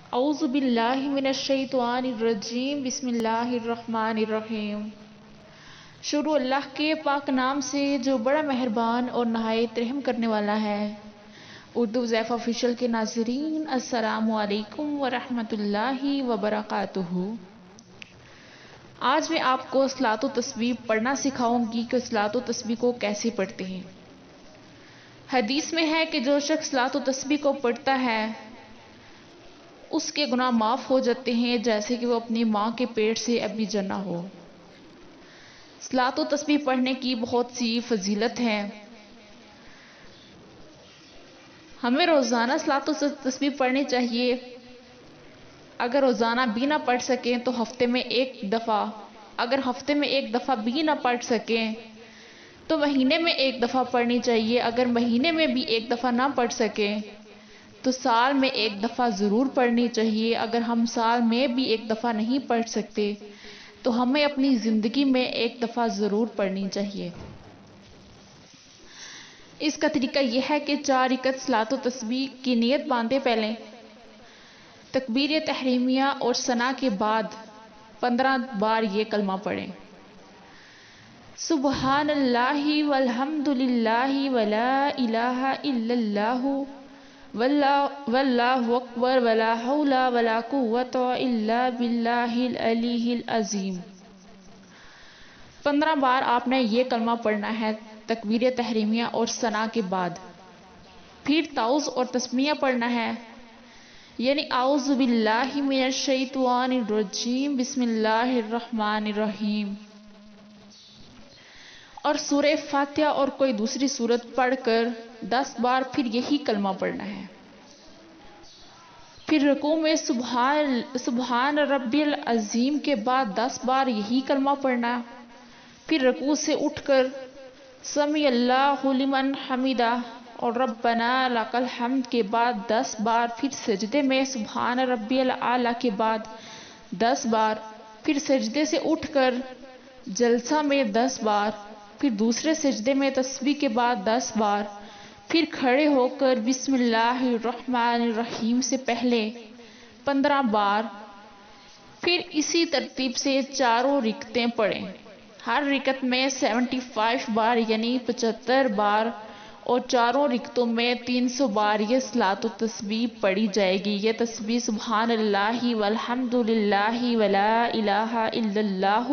اعوذ باللہ من الشیطان الرجیم، بسم اللہ الرحمن الرحیم۔ شروع اللہ کے پاک نام سے جو بڑا مہربان اور نہایت رحم کرنے والا ہے۔ اردو ضیف آفیشیل کے ناظرین، السلام علیکم ورحمۃ اللہ وبرکاتہ۔ آج میں آپ کو صلاۃ و تسبیح پڑھنا سکھاؤں گی کہ صلاۃ و تسبیح کو کیسے پڑھتے ہیں۔ حدیث میں ہے کہ جو شخص صلاۃ و تسبیح کو پڑھتا ہے اس کے گناہ معاف ہو جاتے ہیں، جیسے کہ وہ اپنی ماں کے پیٹ سے ابھی جنا ہو۔ صلاۃ و تسبیح پڑھنے کی بہت سی فضیلت ہے۔ ہمیں روزانہ صلاۃ و تسبیح پڑھنی چاہیے۔ اگر روزانہ بھی نہ پڑھ سکیں تو ہفتے میں ایک دفعہ، اگر ہفتے میں ایک دفعہ بھی نہ پڑھ سکیں تو مہینے میں ایک دفعہ پڑھنی چاہیے۔ اگر مہینے میں بھی ایک دفعہ نہ پڑھ سکیں تو سال میں ایک دفعہ ضرور پڑھنی چاہیے۔ اگر ہم سال میں بھی ایک دفعہ نہیں پڑھ سکتے تو ہمیں اپنی زندگی میں ایک دفعہ ضرور پڑھنی چاہیے۔ اس کا طریقہ یہ ہے کہ 4 رکعت صلاۃ و تسبیح کی نیت باندھے، پہلے تکبیر تحریمیہ اور ثنا کے بعد 15 بار یہ کلمہ پڑھیں: سبحان اللہ والحمد للہ ولا الہ الا اللہ واللہ اکبر ولا حول ولا قوۃ الا باللہ العلی العظیم۔ 15 بار آپ نے یہ کلمہ پڑھنا ہے تکبیر تحریمیہ اور ثنا کے بعد۔ پھر تعوذ اور تسمیہ پڑھنا ہے، یعنی اعوذ باللہ من الشیطان الرجیم، بسم اللہ الرحمن الرحیم، اور سورہ فاتحہ اور کوئی دوسری سورت پڑھ کر 10 بار پھر یہی کلمہ پڑھنا ہے۔ پھر رکوع میں سبحان ربی العظیم کے بعد 10 بار یہی کلمہ پڑھنا۔ پھر رکوع سے اٹھ کر سمیع اللہ لمن حمدہ اور ربنا لک الحمد کے بعد 10 بار۔ پھر سجدے میں سبحان ربی الاعلی کے بعد 10 بار۔ پھر سجدے سے اٹھ کر جلسہ میں 10 بار۔ پھر دوسرے سجدے میں تسبیح کے بعد 10 بار۔ پھر کھڑے ہو کر بسم اللہ الرحمن الرحیم سے پہلے 15 بار۔ پھر اسی ترتیب سے 4 رکعتیں پڑھیں۔ ہر رکعت میں 75 بار یعنی 75 بار، اور 4 رکعتوں میں 300 بار یہ صلاۃ و تسبیح پڑھی جائے گی۔ یہ تسبیح سبحان اللہ والحمد للہ ولا الہ الا اللہ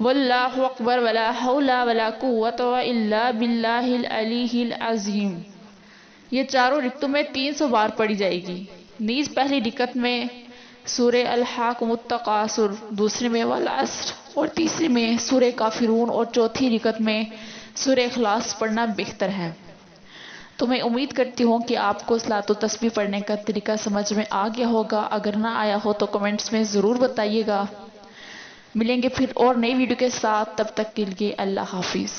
واللہ اکبر ولا حول ولا قوۃ الا باللہ العلی العظیم، یہ 4 رکعتوں میں 300 بار پڑھی جائے گی۔ نیز پہلی رکعت میں سورہ الحاقم التکاثر، دوسری میں والعصر، اور تیسری میں سورہ کافرون، اور چوتھی رکعت میں سورہ اخلاص پڑھنا بہتر ہے۔ تو میں امید کرتی ہوں کہ آپ کو صلاۃ و تسبیح پڑھنے کا طریقہ سمجھ میں آ گیا ہوگا۔ اگر نہ آیا ہو تو کمنٹس میں ضرور بتائیے گا۔ ملیں گے پھر اور نئی ویڈیو کے ساتھ، تب تک کے لیے اللہ حافظ۔